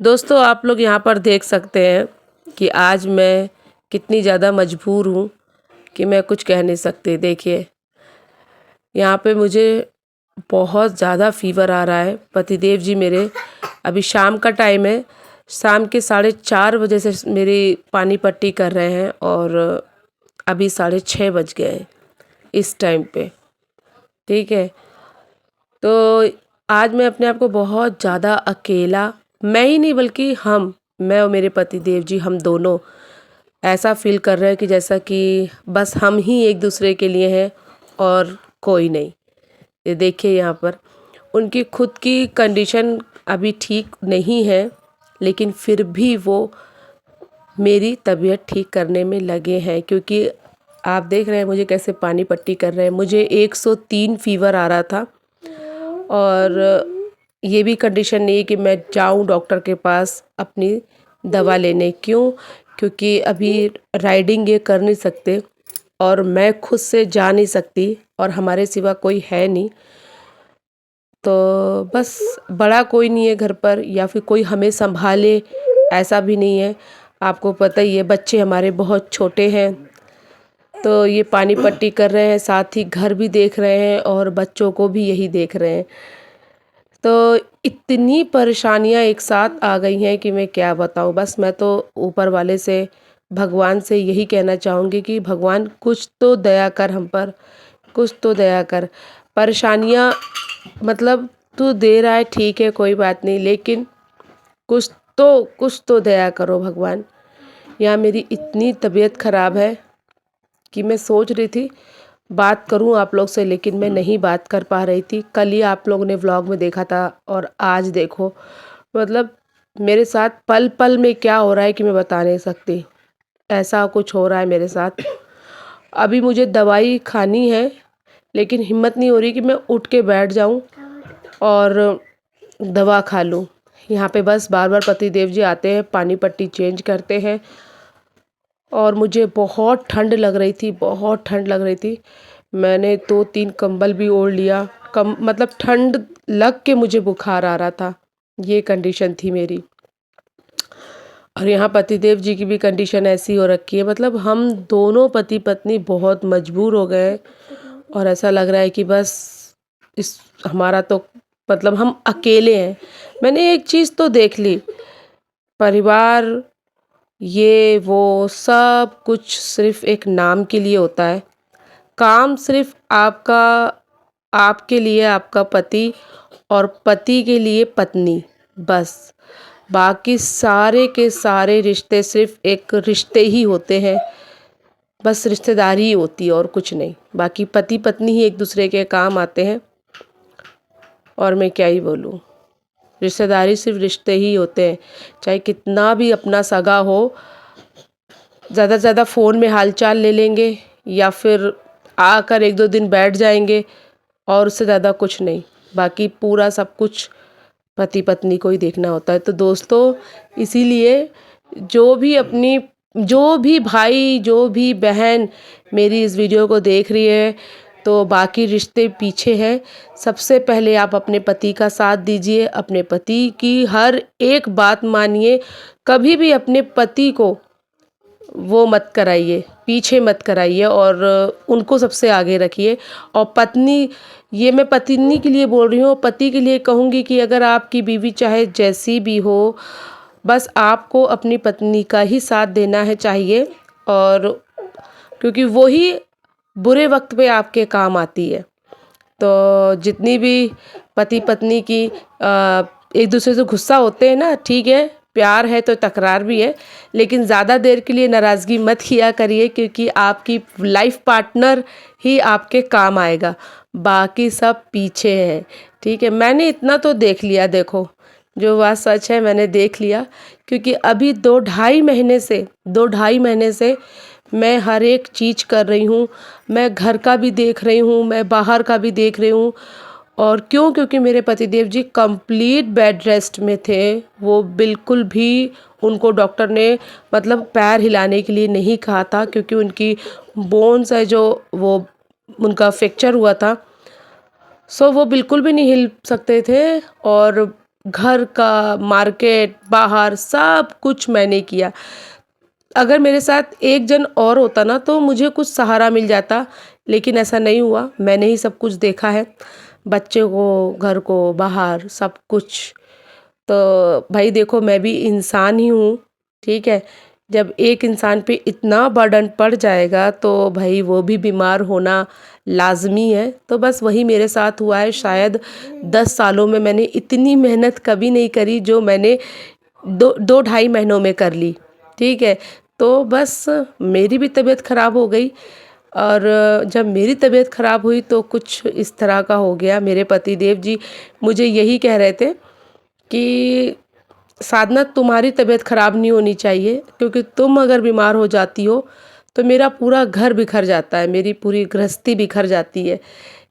दोस्तों आप लोग यहाँ पर देख सकते हैं कि आज मैं कितनी ज़्यादा मजबूर हूँ कि मैं कुछ कह नहीं सकती। देखिए यहाँ पे मुझे बहुत ज़्यादा फ़ीवर आ रहा है। पतिदेव जी मेरे अभी शाम का टाइम है, शाम के 4:30 बजे से मेरी पानी पट्टी कर रहे हैं और अभी 6:30 बज गए हैं इस टाइम पे। ठीक है, तो आज मैं अपने आप को बहुत ज़्यादा अकेला, मैं ही नहीं बल्कि मैं और मेरे पतिदेव जी हम दोनों ऐसा फ़ील कर रहे हैं कि जैसा कि बस हम ही एक दूसरे के लिए हैं और कोई नहीं। ये देखिए यहाँ पर उनकी खुद की कंडीशन अभी ठीक नहीं है, लेकिन फिर भी वो मेरी तबीयत ठीक करने में लगे हैं, क्योंकि आप देख रहे हैं मुझे कैसे पानी पट्टी कर रहे हैं। मुझे 103 फ़ीवर आ रहा था और ये भी कंडीशन नहीं है कि मैं जाऊं डॉक्टर के पास अपनी दवा लेने। क्यों? क्योंकि अभी राइडिंग ये कर नहीं सकते और मैं खुद से जा नहीं सकती और हमारे सिवा कोई है नहीं। तो बस बड़ा कोई नहीं है घर पर या फिर कोई हमें संभाले, ऐसा भी नहीं है। आपको पता ही है बच्चे हमारे बहुत छोटे हैं, तो ये पानी पट्टी कर रहे हैं, साथ ही घर भी देख रहे हैं और बच्चों को भी यही देख रहे हैं। तो इतनी परेशानियाँ एक साथ आ गई हैं कि मैं क्या बताऊँ। बस मैं तो ऊपर वाले से, भगवान से यही कहना चाहूँगी कि भगवान कुछ तो दया कर हम पर, कुछ तो दया कर। परेशानियाँ मतलब तू दे रहा है ठीक है, कोई बात नहीं, लेकिन कुछ तो दया करो भगवान। यहाँ मेरी इतनी तबीयत ख़राब है कि मैं सोच रही थी बात करूं आप लोग से, लेकिन मैं नहीं बात कर पा रही थी। कल ही आप लोगों ने व्लॉग में देखा था और आज देखो, मतलब मेरे साथ पल पल में क्या हो रहा है कि मैं बता नहीं सकती। ऐसा कुछ हो रहा है मेरे साथ। अभी मुझे दवाई खानी है, लेकिन हिम्मत नहीं हो रही कि मैं उठ के बैठ जाऊं और दवा खा लूं। यहाँ पे बस बार बार पतिदेव जी आते हैं, पानी पट्टी चेंज करते हैं और मुझे बहुत ठंड लग रही थी, बहुत ठंड लग रही थी। मैंने 2-3 कंबल भी ओढ़ लिया, कम मतलब ठंड लग के मुझे बुखार आ रहा था। ये कंडीशन थी मेरी। और यहाँ पतिदेव जी की भी कंडीशन ऐसी हो रखी है, मतलब हम दोनों पति पत्नी बहुत मजबूर हो गए हैं और ऐसा लग रहा है कि बस इस हमारा तो मतलब हम अकेले हैं। मैंने एक चीज़ तो देख ली, परिवार ये वो सब कुछ सिर्फ एक नाम के लिए होता है। काम सिर्फ आपका, आपके लिए आपका पति और पति के लिए पत्नी, बस। बाकी सारे के सारे रिश्ते सिर्फ एक रिश्ते ही होते हैं, बस रिश्तेदारी ही होती है और कुछ नहीं। बाकी पति पत्नी ही एक दूसरे के काम आते हैं। और मैं क्या ही बोलूँ, रिश्तेदारी सिर्फ रिश्ते ही होते हैं, चाहे कितना भी अपना सगा हो। ज़्यादा से ज़्यादा फ़ोन में हालचाल ले लेंगे या फिर आकर 1-2 दिन बैठ जाएंगे और उससे ज़्यादा कुछ नहीं। बाकी पूरा सब कुछ पति पत्नी को ही देखना होता है। तो दोस्तों इसीलिए जो भी भाई, जो भी बहन मेरी इस वीडियो को देख रही है, तो बाकी रिश्ते पीछे हैं। सबसे पहले आप अपने पति का साथ दीजिए, अपने पति की हर एक बात मानिए। कभी भी अपने पति को वो मत कराइए, पीछे मत कराइए और उनको सबसे आगे रखिए। और पत्नी, ये मैं पत्नी के लिए बोल रही हूँ, पति के लिए कहूँगी कि अगर आपकी बीवी चाहे जैसी भी हो, बस आपको अपनी पत्नी का ही साथ देना है चाहिए। और क्योंकि वो ही बुरे वक्त पे आपके काम आती है। तो जितनी भी पति पत्नी की एक दूसरे से गुस्सा होते हैं ना, ठीक है, प्यार है तो तकरार भी है, लेकिन ज़्यादा देर के लिए नाराज़गी मत किया करिए, क्योंकि आपकी लाइफ पार्टनर ही आपके काम आएगा, बाकी सब पीछे है। ठीक है, मैंने इतना तो देख लिया, देखो जो बात सच है मैंने देख लिया। क्योंकि अभी 2-2.5 महीने से मैं हर एक चीज़ कर रही हूँ। मैं घर का भी देख रही हूँ, मैं बाहर का भी देख रही हूँ। और क्यों? क्योंकि मेरे पतिदेव जी कंप्लीट बेड रेस्ट में थे। वो बिल्कुल भी, उनको डॉक्टर ने मतलब पैर हिलाने के लिए नहीं कहा था, क्योंकि उनकी बोन्स है जो, वो उनका फ्रैक्चर हुआ था। सो वो बिल्कुल भी नहीं हिल सकते थे और घर का, मार्केट, बाहर सब कुछ मैंने किया। अगर मेरे साथ एक जन और होता ना तो मुझे कुछ सहारा मिल जाता, लेकिन ऐसा नहीं हुआ। मैंने ही सब कुछ देखा है, बच्चे को, घर को, बाहर सब कुछ। तो भाई देखो, मैं भी इंसान ही हूँ, ठीक है। जब एक इंसान पे इतना बर्डन पड़ जाएगा तो भाई वो भी बीमार होना लाज़मी है। तो बस वही मेरे साथ हुआ है। शायद 10 सालों में मैंने इतनी मेहनत कभी नहीं करी जो मैंने दो ढाई महीनों में कर ली, ठीक है। तो बस मेरी भी तबीयत ख़राब हो गई, और जब मेरी तबीयत ख़राब हुई तो कुछ इस तरह का हो गया। मेरे पति देव जी मुझे यही कह रहे थे कि साधना, तुम्हारी तबीयत ख़राब नहीं होनी चाहिए, क्योंकि तुम अगर बीमार हो जाती हो तो मेरा पूरा घर बिखर जाता है, मेरी पूरी गृहस्थी बिखर जाती है।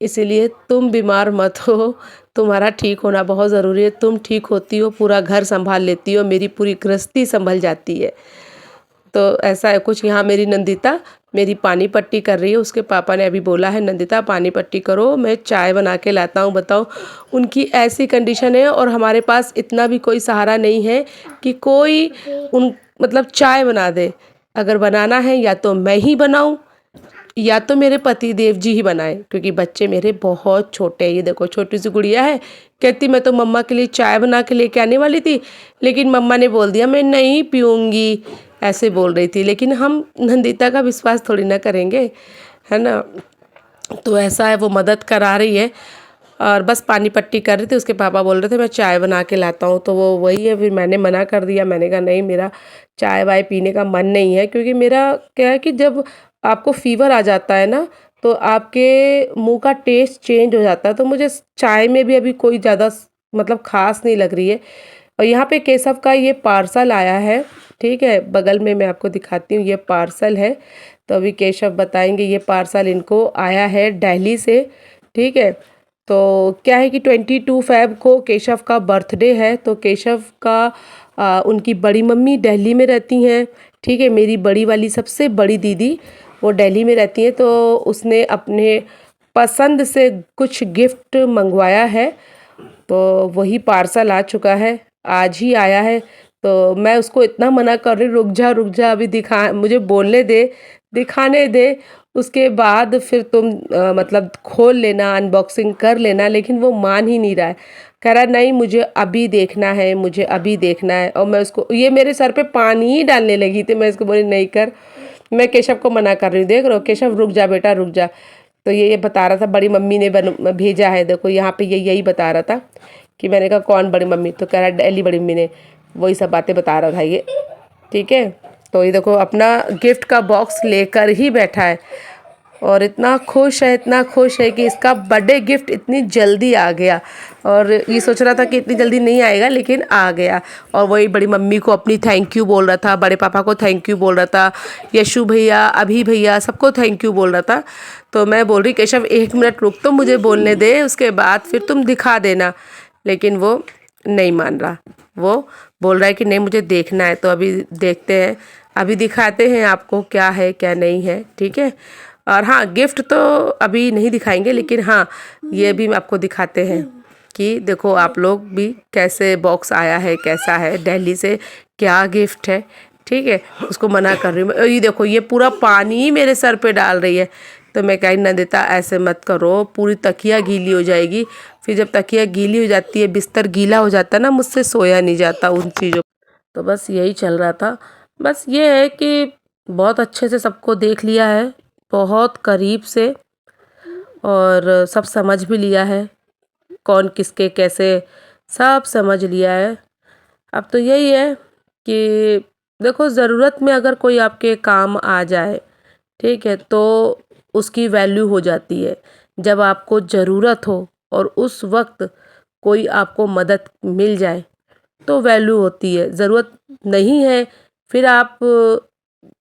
इसीलिए तुम बीमार मत हो, तुम्हारा ठीक होना बहुत ज़रूरी है। तुम ठीक होती हो, पूरा घर संभाल लेती हो, मेरी पूरी गृहस्थी संभल जाती है। तो ऐसा है कुछ। यहाँ मेरी नंदिता मेरी पानी पट्टी कर रही है। उसके पापा ने अभी बोला है, नंदिता पानी पट्टी करो, मैं चाय बना के लाता हूँ। बताओ, उनकी ऐसी कंडीशन है और हमारे पास इतना भी कोई सहारा नहीं है कि कोई उन मतलब चाय बना दे। अगर बनाना है या तो मैं ही बनाऊँ या तो मेरे पति देव जी ही बनाए, क्योंकि बच्चे मेरे बहुत छोटे हैं। ये देखो, छोटी सी गुड़िया है, कहती मैं तो मम्मा के लिए चाय बना के लेके आने वाली थी, लेकिन मम्मा ने बोल दिया मैं नहीं पीऊँगी, ऐसे बोल रही थी। लेकिन हम नंदिता का विश्वास थोड़ी ना करेंगे, है ना। तो ऐसा है, वो मदद करा रही है और बस पानी पट्टी कर रही थी। उसके पापा बोल रहे थे मैं चाय बना के लाता हूँ, तो वो वही है। फिर मैंने मना कर दिया, मैंने कहा नहीं, मेरा चाय वाय पीने का मन नहीं है। क्योंकि मेरा क्या है कि जब आपको फ़ीवर आ जाता है ना तो आपके मुंह का टेस्ट चेंज हो जाता है। तो मुझे चाय में भी अभी कोई ज़्यादा मतलब ख़ास नहीं लग रही है। और यहाँ पे केशव का ये पार्सल आया है, ठीक है, बगल में मैं आपको दिखाती हूँ, ये पार्सल है। तो अभी केशव बताएंगे। ये पार्सल इनको आया है दिल्ली से, ठीक है। तो क्या है कि 22 फ़रवरी को केशव का बर्थडे है। तो केशव का उनकी बड़ी मम्मी दिल्ली में रहती हैं, ठीक है। मेरी बड़ी वाली सबसे बड़ी दीदी वो दिल्ली में रहती हैं। तो उसने अपने पसंद से कुछ गिफ्ट मंगवाया है, तो वही पार्सल आ चुका है, आज ही आया है। तो मैं उसको इतना मना कर रही, रुक जा अभी दिखा, मुझे बोलने दे, दिखाने दे, उसके बाद फिर तुम मतलब खोल लेना, अनबॉक्सिंग कर लेना। लेकिन वो मान ही नहीं रहा है, कह रहा नहीं मुझे अभी देखना है, मुझे अभी देखना है। और मैं उसको, ये मेरे सर पे पानी ही डालने लगी थी। मैं इसको बोली नहीं कर, मैं केशव को मना कर रही हूँ। देख रहे हो केशव, रुक जा बेटा रुक जा। तो ये बता रहा था बड़ी मम्मी ने भेजा है। देखो यहाँ पे ये यही बता रहा था कि मैंने कहा कौन बड़ी मम्मी, तो कह रहा दिल्ली बड़ी मम्मी ने, वही सब बातें बता रहा था ये, ठीक है। तो ये देखो अपना गिफ्ट का बॉक्स लेकर ही बैठा है और इतना खुश है, इतना खुश है कि इसका बर्थडे गिफ्ट इतनी जल्दी आ गया। और ये सोच रहा था कि इतनी जल्दी नहीं आएगा, लेकिन आ गया। और वही बड़ी मम्मी को अपनी थैंक यू बोल रहा था, बड़े पापा को थैंक यू बोल रहा था, यशु भैया, अभी भैया, सबको थैंक यू बोल रहा था। तो मैं बोल रही केशव 1 मिनट रुक तो मुझे बोलने दे, उसके बाद फिर तुम दिखा देना। लेकिन वो नहीं मान रहा, वो बोल रहा है कि नहीं मुझे देखना है। तो अभी देखते हैं, अभी दिखाते हैं आपको क्या है क्या नहीं है, ठीक है। और हाँ, गिफ्ट तो अभी नहीं दिखाएंगे, लेकिन हाँ ये भी आपको दिखाते हैं कि देखो आप लोग भी कैसे बॉक्स आया है, कैसा है, दिल्ली से क्या गिफ्ट है, ठीक है। उसको मना कर रही हूँ। ये देखो ये पूरा पानी मेरे सर पे डाल रही है। तो मैं कहीं ना देता, ऐसे मत करो, पूरी तकिया गीली हो जाएगी। फिर जब तकिया गीली हो जाती है, बिस्तर गीला हो जाता है ना, मुझसे सोया नहीं जाता उन चीज़ों। तो बस यही चल रहा था। बस ये है कि बहुत अच्छे से सबको देख लिया है, बहुत करीब से, और सब समझ भी लिया है, कौन किसके कैसे, सब समझ लिया है। अब तो यही है कि देखो, ज़रूरत में अगर कोई आपके काम आ जाए, ठीक है, तो उसकी वैल्यू हो जाती है। जब आपको ज़रूरत हो और उस वक्त कोई आपको मदद मिल जाए तो वैल्यू होती है। ज़रूरत नहीं है, फिर आप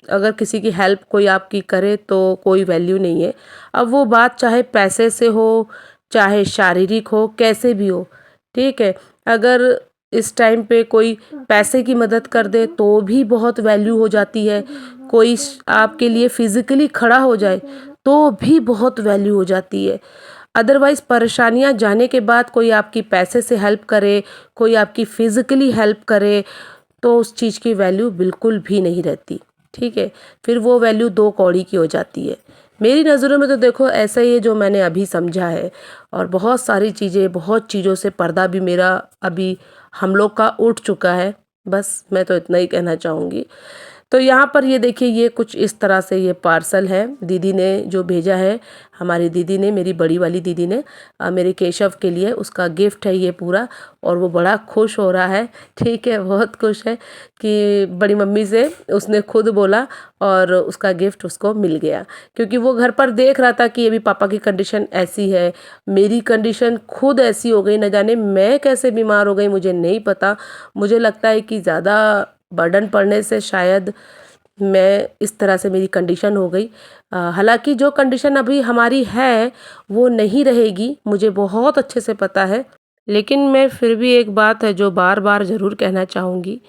अगर किसी की हेल्प कोई आपकी करे तो कोई वैल्यू नहीं है। अब वो बात चाहे पैसे से हो, चाहे शारीरिक हो, कैसे भी हो, ठीक है। अगर इस टाइम पे कोई पैसे की मदद कर दे तो भी बहुत वैल्यू हो जाती है। कोई आपके लिए फिज़िकली खड़ा हो जाए तो भी बहुत वैल्यू हो जाती है। अदरवाइज़ परेशानियाँ जाने के बाद कोई आपकी पैसे से हेल्प करे, कोई आपकी फ़िज़िकली हेल्प करे, तो उस चीज़ की वैल्यू बिल्कुल भी नहीं रहती, ठीक है। फिर वो वैल्यू 2 कौड़ी की हो जाती है। मेरी नज़रों में तो देखो ऐसा ही है जो मैंने अभी समझा है, और बहुत सारी चीज़ें, बहुत चीज़ों से पर्दा भी मेरा अभी हम लोग का उठ चुका है। बस मैं तो इतना ही कहना चाहूँगी। तो यहाँ पर ये देखिए, ये कुछ इस तरह से ये पार्सल है, दीदी ने जो भेजा है, हमारी दीदी ने, मेरी बड़ी वाली दीदी ने मेरे केशव के लिए, उसका गिफ्ट है ये पूरा। और वो बड़ा खुश हो रहा है, ठीक है, बहुत खुश है कि बड़ी मम्मी से उसने खुद बोला और उसका गिफ्ट उसको मिल गया। क्योंकि वो घर पर देख रहा था कि अभी पापा की कंडीशन ऐसी है, मेरी कंडीशन खुद ऐसी हो गई, न जाने मैं कैसे बीमार हो गई, मुझे नहीं पता। मुझे लगता है कि ज़्यादा बर्डन पड़ने से शायद मैं इस तरह से मेरी कंडीशन हो गई। हालांकि जो कंडीशन अभी हमारी है वो नहीं रहेगी, मुझे बहुत अच्छे से पता है। लेकिन मैं फिर भी एक बात है जो बार बार ज़रूर कहना चाहूँगी,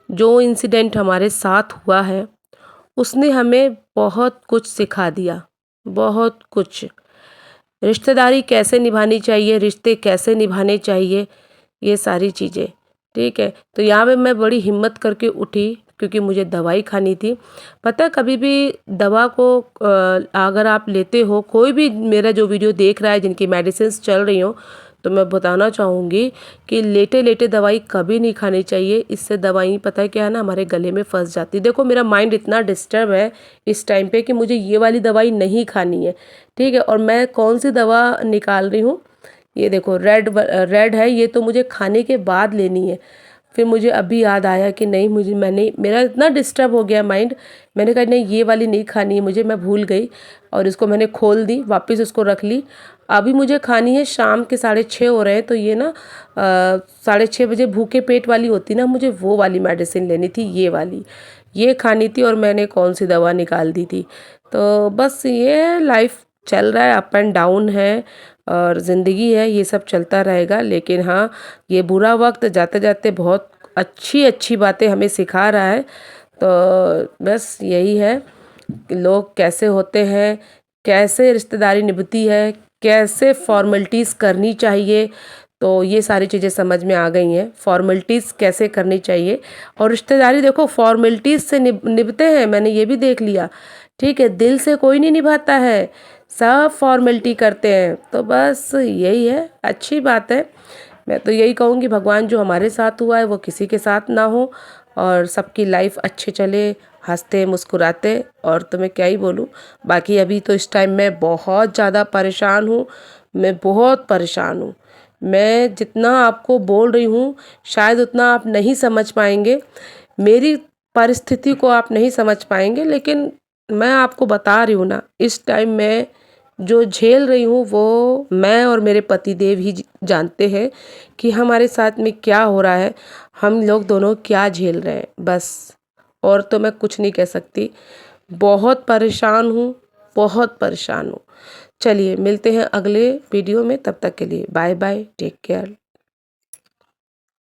जो इंसिडेंट हमारे साथ हुआ है उसने हमें बहुत कुछ सिखा दिया, बहुत कुछ। रिश्तेदारी कैसे निभानी चाहिए, रिश्ते कैसे निभाने चाहिए, ये सारी चीज़ें, ठीक है। तो यहाँ पे मैं बड़ी हिम्मत करके उठी क्योंकि मुझे दवाई खानी थी। पता है, कभी भी दवा को अगर आप लेते हो, कोई भी मेरा जो वीडियो देख रहा है जिनकी मेडिसिन्स चल रही हो, तो मैं बताना चाहूँगी कि लेटे लेटे दवाई कभी नहीं खानी चाहिए। इससे दवाई पता है क्या है ना, हमारे गले में फंस जाती है। देखो मेरा माइंड इतना डिस्टर्ब है इस टाइम पे कि मुझे ये वाली दवाई नहीं खानी है, ठीक है। और मैं कौन सी दवा निकाल रही हूँ, ये देखो रेड है, ये तो मुझे खाने के बाद लेनी है। फिर मुझे अभी याद आया कि नहीं, मेरा इतना डिस्टर्ब हो गया माइंड, मैंने कहा नहीं ये वाली नहीं खानी है मुझे, मैं भूल गई और इसको मैंने खोल दी, वापस उसको रख ली। अभी मुझे खानी है, शाम के 6:30 हो रहे हैं, तो ये ना 6:30 बजे भूखे पेट वाली होती ना, मुझे वो वाली मेडिसिन लेनी थी, ये वाली, ये खानी थी, और मैंने कौन सी दवा निकाल दी थी। तो बस ये लाइफ चल रहा है, अप एंड डाउन है और ज़िंदगी है, ये सब चलता रहेगा। लेकिन हाँ, ये बुरा वक्त जाते जाते बहुत अच्छी अच्छी बातें हमें सिखा रहा है। तो बस यही है कि लोग कैसे होते हैं, कैसे रिश्तेदारी निभती है, कैसे फॉर्मेलिटीज़ करनी चाहिए, तो ये सारी चीज़ें समझ में आ गई हैं। फॉर्मेलिटीज़ कैसे करनी चाहिए, और रिश्तेदारी देखो फॉर्मेलिटीज़ से निभते हैं, मैंने ये भी देख लिया, ठीक है। दिल से कोई नहीं निभाता है, सब फॉर्मेलिटी करते हैं। तो बस यही है, अच्छी बात है। मैं तो यही कहूँगी, भगवान जो हमारे साथ हुआ है वो किसी के साथ ना हो, और सबकी लाइफ अच्छे चले, हंसते मुस्कुराते। और तो मैं क्या ही बोलूँ, बाकी अभी तो इस टाइम मैं बहुत ज़्यादा परेशान हूँ, मैं बहुत परेशान हूँ। मैं जितना आपको बोल रही हूँ शायद उतना आप नहीं समझ पाएंगे, मेरी परिस्थिति को आप नहीं समझ पाएंगे, लेकिन मैं आपको बता रही हूँ ना, इस टाइम मैं जो झेल रही हूँ वो मैं और मेरे पतिदेव ही जानते हैं कि हमारे साथ में क्या हो रहा है, हम लोग दोनों क्या झेल रहे हैं, बस। और तो मैं कुछ नहीं कह सकती, बहुत परेशान हूँ, बहुत परेशान हूँ। चलिए मिलते हैं अगले वीडियो में, तब तक के लिए बाय बाय, टेक केयर।